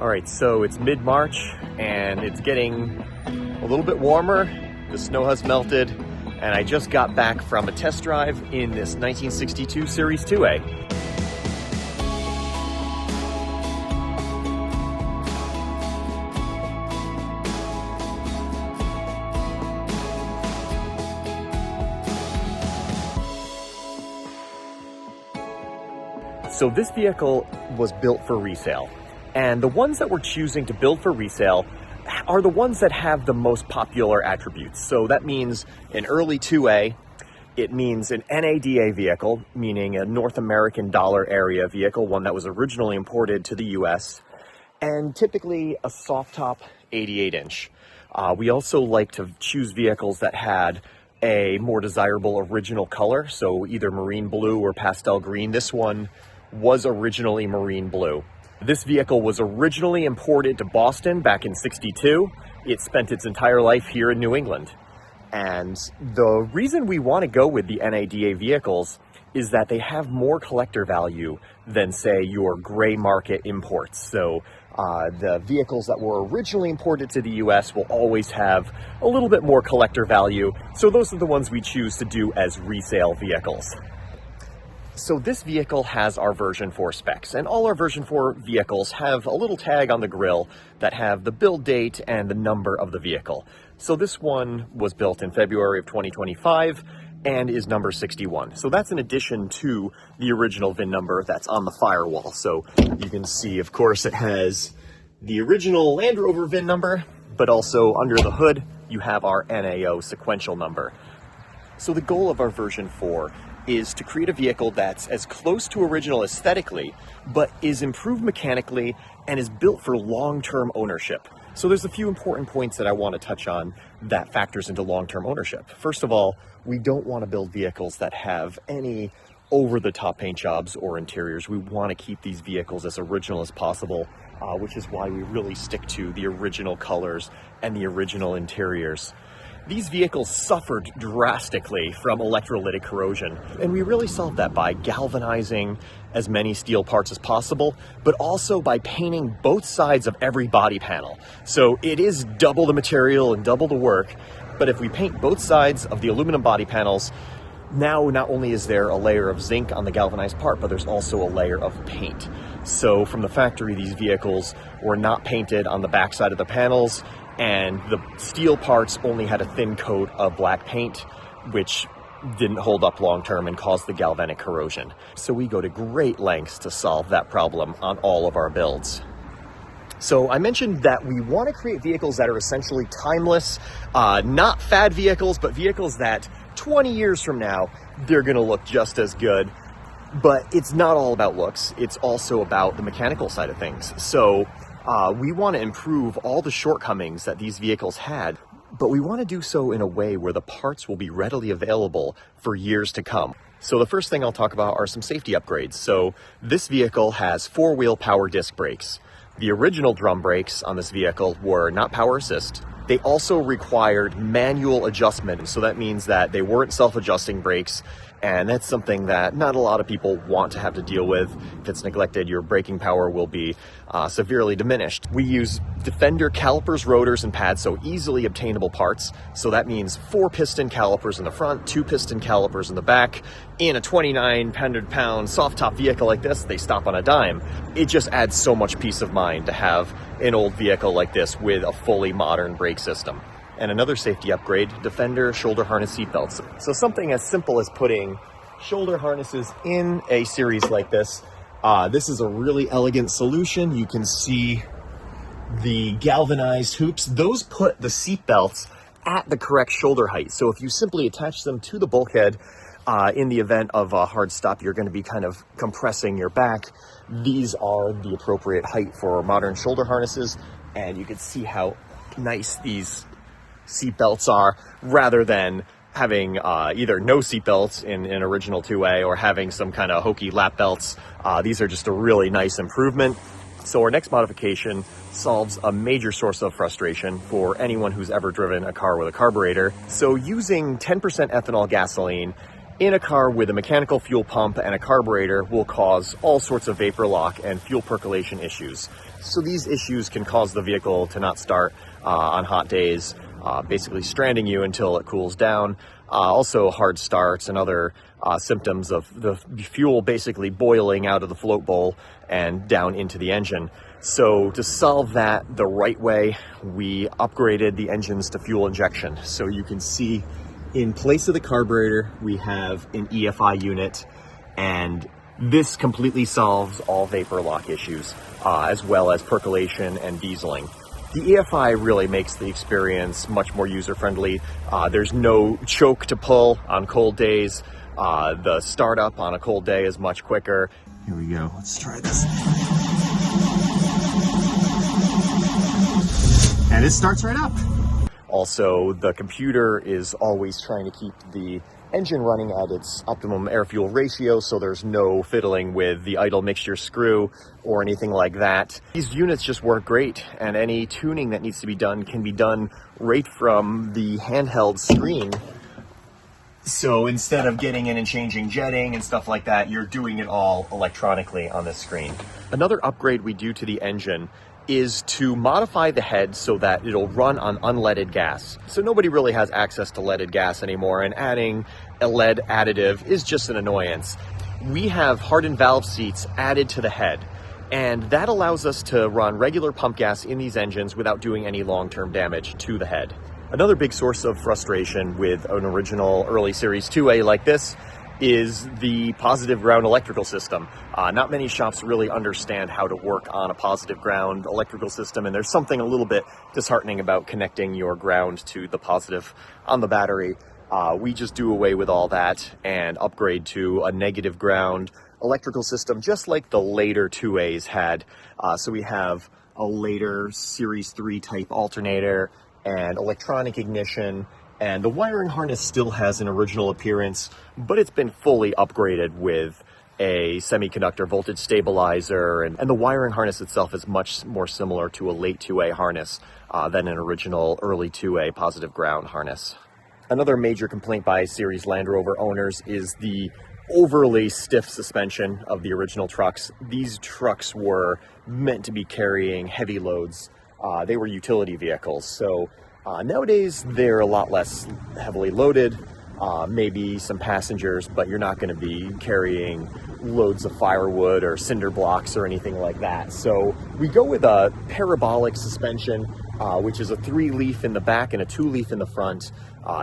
All right, so it's mid-March and it's getting a little bit warmer. The snow has melted and I just got back from a test drive in this 1962 Series 2A. So this vehicle was built for resale. And the ones that we're choosing to build for resale are the ones that have the most popular attributes. So that means an early 2A, it means an NADA vehicle, meaning a North American dollar area vehicle, one that was originally imported to the US, and typically a soft top 88-inch. We also like to choose vehicles that had a more desirable original color, so either marine blue or pastel green. This one was originally marine blue. This vehicle was originally imported to Boston back in '62. It spent its entire life here in New England. And the reason we want to go with the NADA vehicles is that they have more collector value than, say, your gray market imports. So the vehicles that were originally imported to the US will always have a little bit more collector value. So those are the ones we choose to do as resale vehicles. So this vehicle has our version 4 specs, and all our version 4 vehicles have a little tag on the grille that have the build date and the number of the vehicle. So this one was built in February of 2025 and is number 61. So that's in addition to the original VIN number that's on the firewall. So you can see, of course, it has the original Land Rover VIN number, but also under the hood, you have our NAO sequential number. So the goal of our version 4 is to create a vehicle that's as close to original aesthetically, but is improved mechanically and is built for long-term ownership. So there's a few important points that I want to touch on that factors into long-term ownership. First of all, we don't want to build vehicles that have any over-the-top paint jobs or interiors. We want to keep these vehicles as original as possible, which is why we really stick to the original colors and the original interiors. These vehicles suffered drastically from electrolytic corrosion, and we really solved that by galvanizing as many steel parts as possible, but also by painting both sides of every body panel. So it is double the material and double the work, but if we paint both sides of the aluminum body panels, now not only is there a layer of zinc on the galvanized part, but there's also a layer of paint. So from the factory, these vehicles were not painted on the backside of the panels, and the steel parts only had a thin coat of black paint, which didn't hold up long term and caused the galvanic corrosion. So we go to great lengths to solve that problem on all of our builds. So I mentioned that we want to create vehicles that are essentially timeless, not fad vehicles, but vehicles that 20 years from now, they're going to look just as good. But it's not all about looks. It's also about the mechanical side of things. So we want to improve all the shortcomings that these vehicles had, but we want to do so in a way where the parts will be readily available for years to come. So the first thing I'll talk about are some safety upgrades. So this vehicle has 4-wheel power disc brakes. The original drum brakes on this vehicle were not power assist. They also required manual adjustment. So that means that they weren't self-adjusting brakes. And that's something that not a lot of people want to have to deal with. If it's neglected, your braking power will be severely diminished. We use Defender calipers, rotors, and pads, so easily obtainable parts. So that means 4 piston calipers in the front, 2 piston calipers in the back. In a 2,900-pound soft top vehicle like this, they stop on a dime. It just adds so much peace of mind to have an old vehicle like this with a fully modern brake system. And another safety upgrade, Defender shoulder harness seatbelts. So something as simple as putting shoulder harnesses in a series like this. This is a really elegant solution. You can see the galvanized hoops. Those put the seatbelts at the correct shoulder height. So if you simply attach them to the bulkhead, in the event of a hard stop, you're going to be kind of compressing your back. These are the appropriate height for modern shoulder harnesses, and you can see how nice these seat belts are, rather than having either no seat belts in original 2A or having some kind of hokey lap belts. These are just a really nice improvement. So our next modification solves a major source of frustration for anyone who's ever driven a car with a carburetor. So using 10% ethanol gasoline in a car with a mechanical fuel pump and a carburetor will cause all sorts of vapor lock and fuel percolation issues. So these issues can cause the vehicle to not start on hot days, basically stranding you until it cools down. Also hard starts and other symptoms of the fuel basically boiling out of the float bowl and down into the engine. So to solve that the right way, we upgraded the engines to fuel injection. So you can see in place of the carburetor, we have an EFI unit, and this completely solves all vapor lock issues, as well as percolation and dieseling. The EFI really makes the experience much more user-friendly. There's no choke to pull on cold days. The startup on a cold day is much quicker. Here we go, let's try this. And it starts right up. Also, the computer is always trying to keep the engine running at its optimum air-fuel ratio, so there's no fiddling with the idle mixture screw or anything like that. These units just work great, and any tuning that needs to be done can be done right from the handheld screen. So instead of getting in and changing jetting and stuff like that, you're doing it all electronically on this screen. Another upgrade we do to the engine is to modify the head so that it'll run on unleaded gas. So nobody really has access to leaded gas anymore, and adding a lead additive is just an annoyance. We have hardened valve seats added to the head, and that allows us to run regular pump gas in these engines without doing any long-term damage to the head. Another big source of frustration with an original early Series 2A like this is the positive ground electrical system. Not many shops really understand how to work on a positive ground electrical system, and there's something a little bit disheartening about connecting your ground to the positive on the battery. We just do away with all that and upgrade to a negative ground electrical system, just like the later 2As had. So we have a later Series 3 type alternator and electronic ignition, and the wiring harness still has an original appearance, but it's been fully upgraded with a semiconductor voltage stabilizer, and the wiring harness itself is much more similar to a late 2A harness than an original early 2A positive ground harness. Another major complaint by Series Land Rover owners is the overly stiff suspension of the original trucks. These trucks were meant to be carrying heavy loads. They were utility vehicles, so nowadays they're a lot less heavily loaded, maybe some passengers, but you're not going to be carrying loads of firewood or cinder blocks or anything like that. So we go with a parabolic suspension, which is a 3-leaf in the back and a 2-leaf in the front.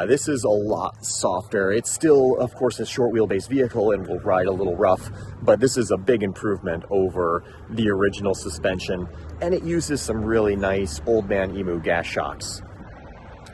This is a lot softer. It's still, of course, a short wheelbase vehicle and will ride a little rough, but this is a big improvement over the original suspension, and it uses some really nice old man emu gas shocks.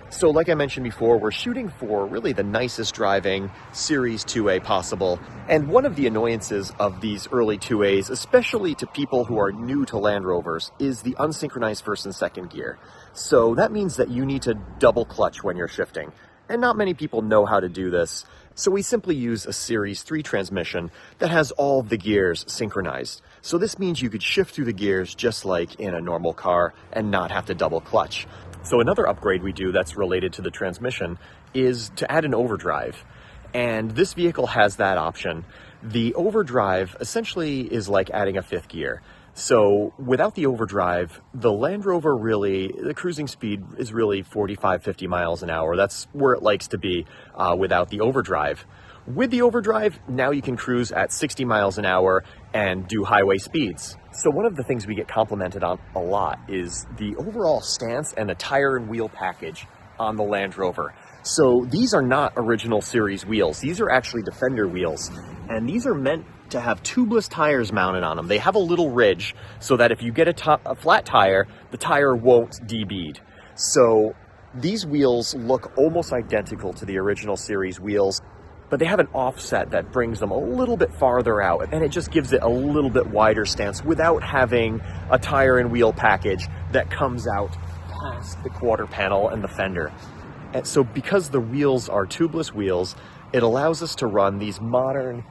So like I mentioned before, we're shooting for really the nicest driving Series 2A possible. And one of the annoyances of these early 2As, especially to people who are new to Land Rovers, is the unsynchronized first and second gear. So that means that you need to double clutch when you're shifting. And not many people know how to do this. So we simply use a Series 3 transmission that has all of the gears synchronized. So this means you could shift through the gears just like in a normal car and not have to double clutch. So another upgrade we do that's related to the transmission is to add an overdrive. And this vehicle has that option. The overdrive essentially is like adding a 5th gear. So without the overdrive, the Land Rover the cruising speed is really 45, 50 miles an hour. That's where it likes to be without the overdrive. With the overdrive, now you can cruise at 60 miles an hour and do highway speeds. So one of the things we get complimented on a lot is the overall stance and the tire and wheel package on the Land Rover. So these are not original series wheels. These are actually Defender wheels, and these are meant to have tubeless tires mounted on them. They have a little ridge so that if you get a flat tire, the tire won't debead. So these wheels look almost identical to the original series wheels, but they have an offset that brings them a little bit farther out, and it just gives it a little bit wider stance without having a tire and wheel package that comes out past the quarter panel and the fender. And so because the wheels are tubeless wheels, it allows us to run these modern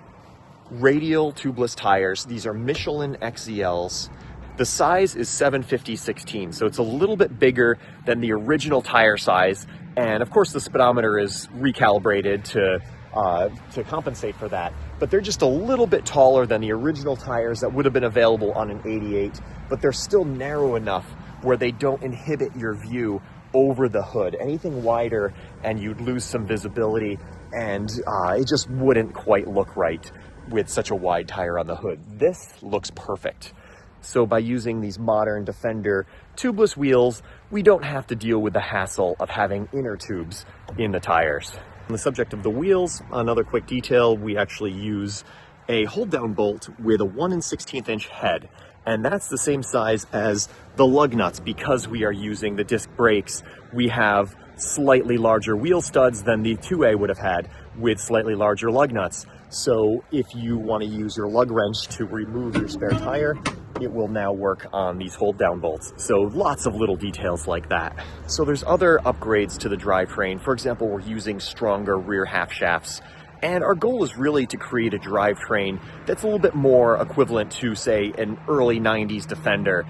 radial tubeless tires. These are Michelin XELs. The size is 750/16, so it's a little bit bigger than the original tire size. And of course the speedometer is recalibrated to to compensate for that. But they're just a little bit taller than the original tires that would have been available on an 88, but they're still narrow enough where they don't inhibit your view over the hood. Anything wider and you'd lose some visibility, and it just wouldn't quite look right with such a wide tire on the hood. This looks perfect. So by using these modern Defender tubeless wheels, we don't have to deal with the hassle of having inner tubes in the tires. On the subject of the wheels, another quick detail, we actually use a hold down bolt with a 1 16th inch head. And that's the same size as the lug nuts. Because we are using the disc brakes, we have slightly larger wheel studs than the 2A would have had, with slightly larger lug nuts. So if you want to use your lug wrench to remove your spare tire, it will now work on these hold down bolts. So lots of little details like that. So there's other upgrades to the drivetrain. For example, we're using stronger rear half shafts. And our goal is really to create a drivetrain that's a little bit more equivalent to, say, an early 90s Defender.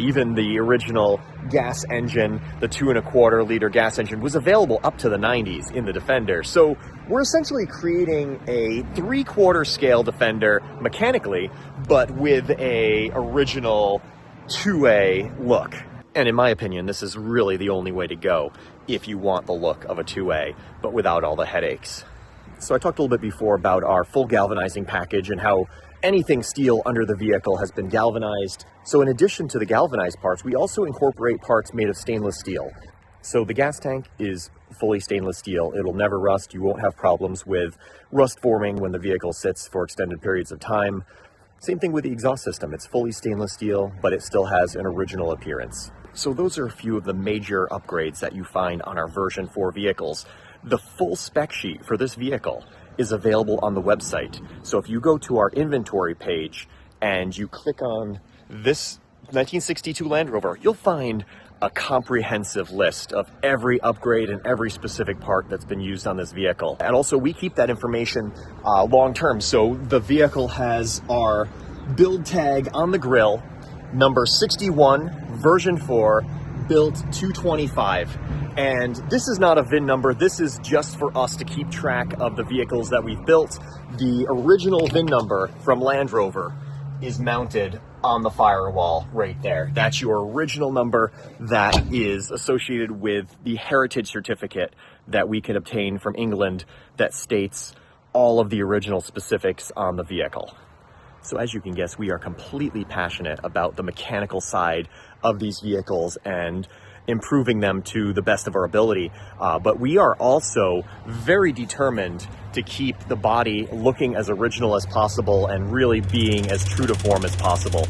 Even the original gas engine, the 2.25 liter gas engine, was available up to the 90s in the Defender. So we're essentially creating a 3/4 scale Defender mechanically, but with a original 2A look. And in my opinion, this is really the only way to go if you want the look of a 2A, but without all the headaches. So I talked a little bit before about our full galvanizing package and how anything steel under the vehicle has been galvanized. So in addition to the galvanized parts, we also incorporate parts made of stainless steel. So the gas tank is fully stainless steel. It'll never rust. You won't have problems with rust forming when the vehicle sits for extended periods of time. Same thing with the exhaust system. It's fully stainless steel, but it still has an original appearance. So those are a few of the major upgrades that you find on our version 4 vehicles. The full spec sheet for this vehicle is available on the website. So if you go to our inventory page and you click on this 1962 Land Rover, you'll find a comprehensive list of every upgrade and every specific part that's been used on this vehicle. And also we keep that information long term. So the vehicle has our build tag on the grille, number 61, version 4, built 225. And this is not a VIN number. This is just for us to keep track of the vehicles that we've built. The original VIN number from Land Rover is mounted on the firewall right there. That's your original number that is associated with the heritage certificate that we can obtain from England that states all of the original specifics on the vehicle. So as you can guess, we are completely passionate about the mechanical side of these vehicles and improving them to the best of our ability. But we are also very determined to keep the body looking as original as possible and really being as true to form as possible.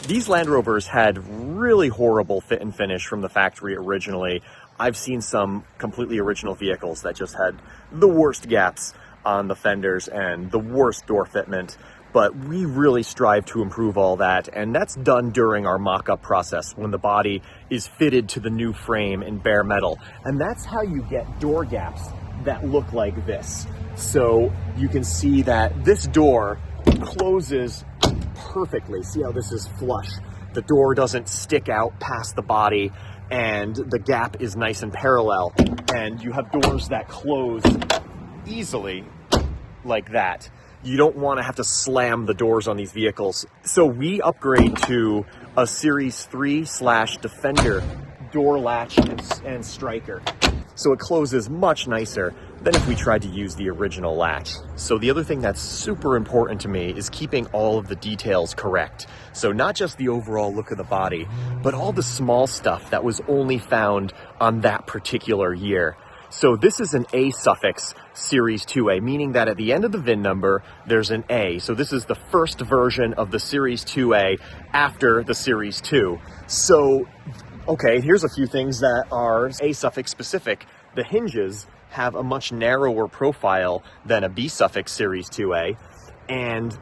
These Land Rovers had really horrible fit and finish from the factory originally. I've seen some completely original vehicles that just had the worst gaps on the fenders and the worst door fitment. But we really strive to improve all that, and that's done during our mock-up process when the body is fitted to the new frame in bare metal. And that's how you get door gaps that look like this. So you can see that this door closes perfectly. See how this is flush? The door doesn't stick out past the body, and the gap is nice and parallel. And you have doors that close easily like that. You don't want to have to slam the doors on these vehicles. So we upgrade to a Series 3/Defender door latch and striker. So it closes much nicer than if we tried to use the original latch. So the other thing that's super important to me is keeping all of the details correct. So not just the overall look of the body, but all the small stuff that was only found on that particular year. So this is an A-suffix Series 2A, meaning that at the end of the VIN number, there's an A. So this is the first version of the Series 2A after the Series 2. So, okay, here's a few things that are A-suffix specific. The hinges have a much narrower profile than a B-suffix Series 2A, and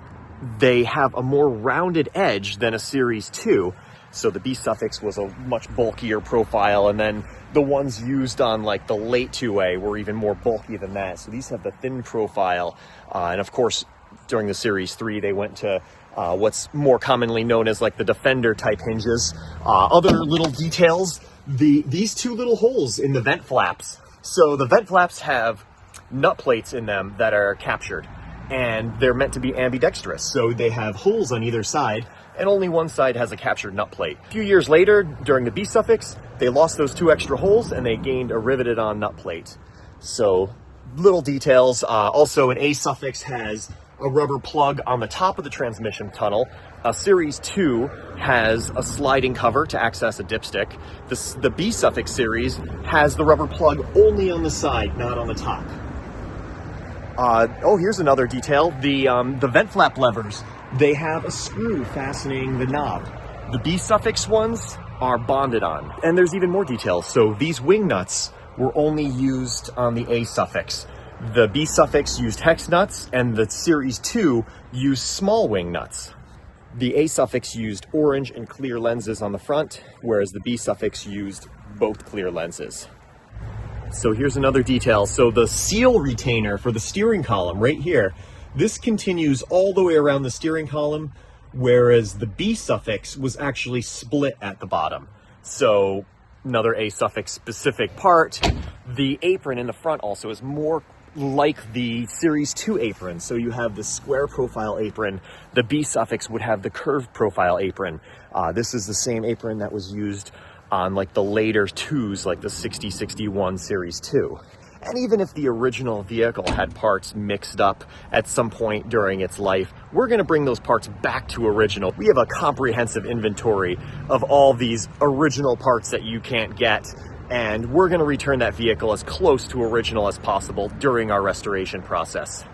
they have a more rounded edge than a Series 2. So the B-suffix was a much bulkier profile, and then the ones used on like the late 2A were even more bulky than that. So these have the thin profile. And of course, during the Series 3, they went to what's more commonly known as like the Defender type hinges. Other little details, these two little holes in the vent flaps. So the vent flaps have nut plates in them that are captured, and they're meant to be ambidextrous. So they have holes on either side, and only one side has a captured nut plate. A few years later, during the B-suffix, they lost those 2 extra holes and they gained a riveted on nut plate. So little details. Also, an A-suffix has a rubber plug on the top of the transmission tunnel. A Series 2 has a sliding cover to access a dipstick. The B-suffix series has the rubber plug only on the side, not on the top. Oh, here's another detail. The vent flap levers, they have a screw fastening the knob. The B-suffix ones are bonded on. And there's even more details. So these wing nuts were only used on the A-suffix. The B-suffix used hex nuts, and the Series 2 used small wing nuts. The A-suffix used orange and clear lenses on the front, whereas the B-suffix used both clear lenses. So here's another detail. So the seal retainer for the steering column right here, this continues all the way around the steering column, whereas the B-suffix was actually split at the bottom. So another A-suffix specific part. The apron in the front also is more like the Series 2 apron. So you have the square profile apron. The B-suffix would have the curved profile apron. This is the same apron that was used on like the later 2s, like the 6061 Series 2. And even if the original vehicle had parts mixed up at some point during its life, we're going to bring those parts back to original. We have a comprehensive inventory of all these original parts that you can't get, and we're going to return that vehicle as close to original as possible during our restoration process.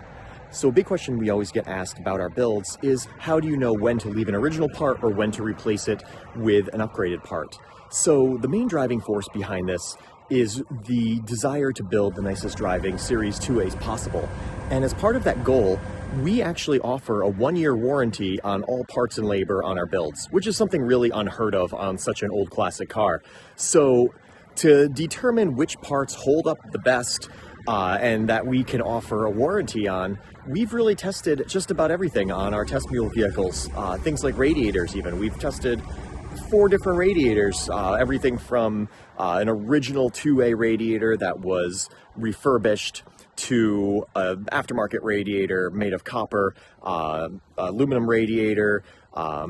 So a big question we always get asked about our builds is, how do you know when to leave an original part or when to replace it with an upgraded part? So the main driving force behind this is the desire to build the nicest driving Series 2As possible. And as part of that goal, we actually offer a 1-year warranty on all parts and labor on our builds, which is something really unheard of on such an old classic car. So to determine which parts hold up the best and that we can offer a warranty on, we've really tested just about everything on our test mule vehicles, things like radiators even. We've tested 4 different radiators, everything from an original 2A radiator that was refurbished to an aftermarket radiator made of copper, aluminum radiator,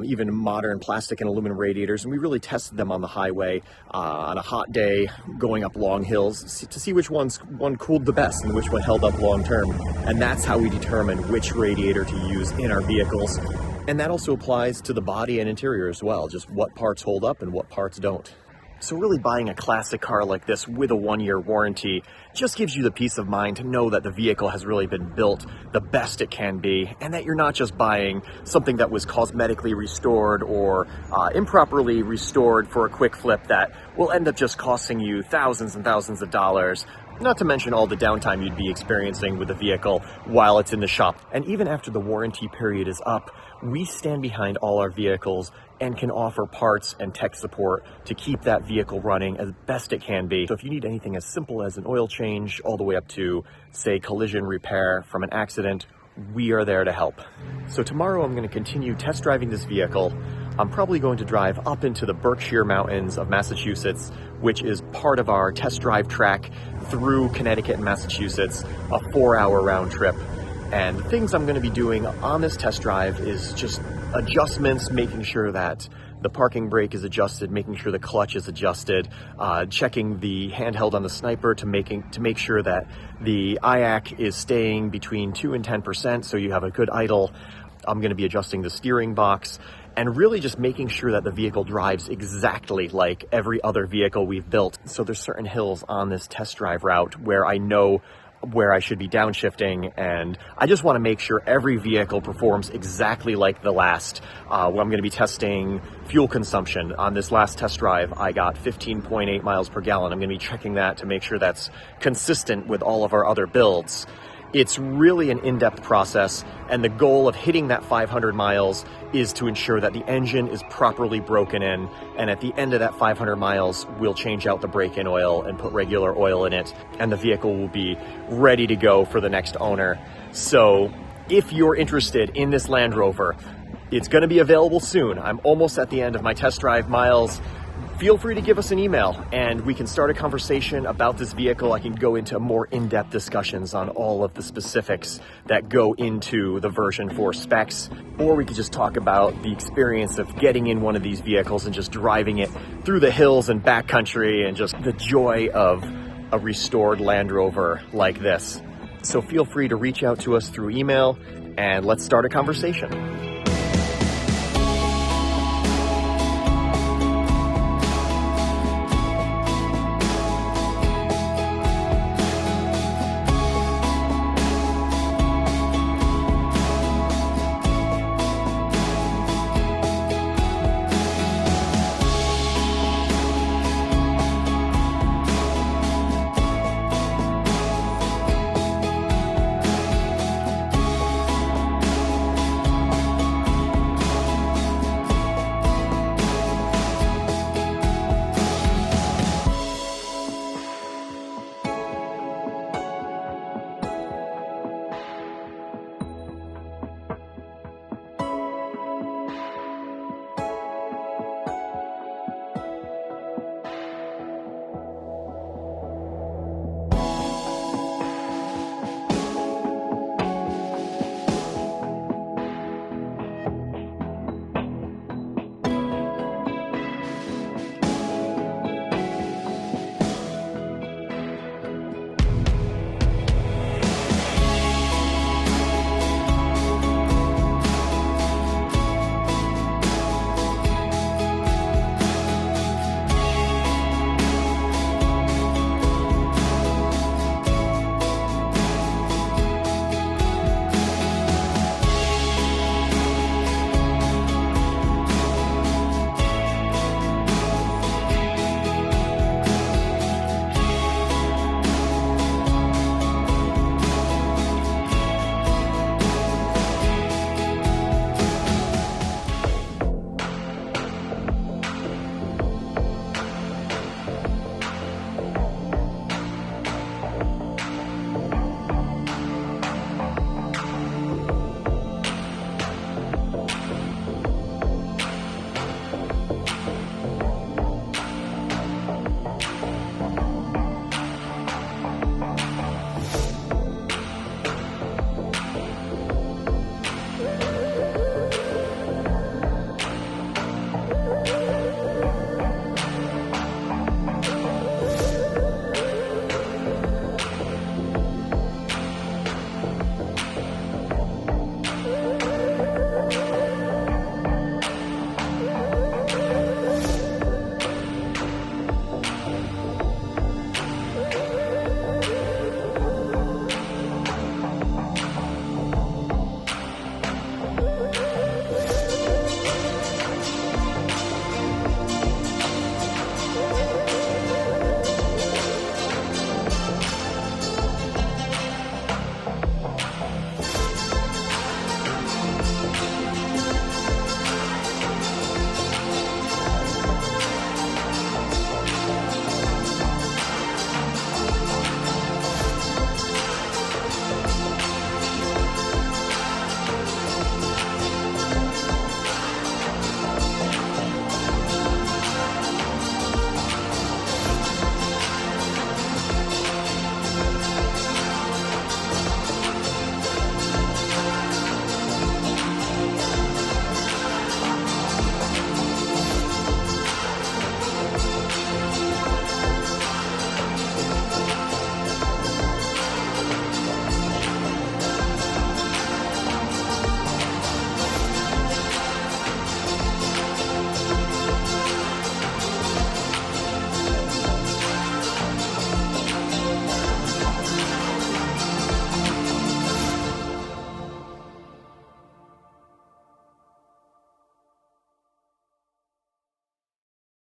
even modern plastic and aluminum radiators. And we really tested them on the highway on a hot day, going up long hills to see which one cooled the best and which one held up long term. And that's how we determine which radiator to use in our vehicles. And that also applies to the body and interior as well, just what parts hold up and what parts don't. So really buying a classic car like this with a 1-year warranty just gives you the peace of mind to know that the vehicle has really been built the best it can be, and that you're not just buying something that was cosmetically restored or improperly restored for a quick flip that will end up just costing you thousands and thousands of dollars. Not to mention all the downtime you'd be experiencing with the vehicle while it's in the shop. And even after the warranty period is up, we stand behind all our vehicles and can offer parts and tech support to keep that vehicle running as best it can be. So if you need anything as simple as an oil change all the way up to, say, collision repair from an accident, we are there to help. So tomorrow I'm going to continue test driving this vehicle. I'm probably going to drive up into the Berkshire Mountains of Massachusetts, which is part of our test drive track through Connecticut and Massachusetts, a 4-hour round trip. And the things I'm going to be doing on this test drive is just adjustments, making sure that the parking brake is adjusted, making sure the clutch is adjusted, checking the handheld on the sniper to make sure that the IIA is staying between 2 and 10%, so you have a good idle. I'm going to be adjusting the steering box and really just making sure that the vehicle drives exactly like every other vehicle we've built. So there's certain hills on this test drive route where I know where I should be downshifting, and I just want to make sure every vehicle performs exactly like the last. I'm going to be testing fuel consumption. On this last test drive, I got 15.8 miles per gallon. I'm going to be checking that to make sure that's consistent with all of our other builds. It's really an in-depth process, and the goal of hitting that 500 miles is to ensure that the engine is properly broken in, and at the end of that 500 miles, we'll change out the break-in oil and put regular oil in it, and the vehicle will be ready to go for the next owner. So if you're interested in this Land Rover, it's going to be available soon. I'm almost at the end of my test drive miles. feel free to give us an email and we can start a conversation about this vehicle. I can go into more in-depth discussions on all of the specifics that go into the version 4 specs, or we could just talk about the experience of getting in one of these vehicles and just driving it through the hills and backcountry and just the joy of a restored Land Rover like this. So feel free to reach out to us through email and let's start a conversation.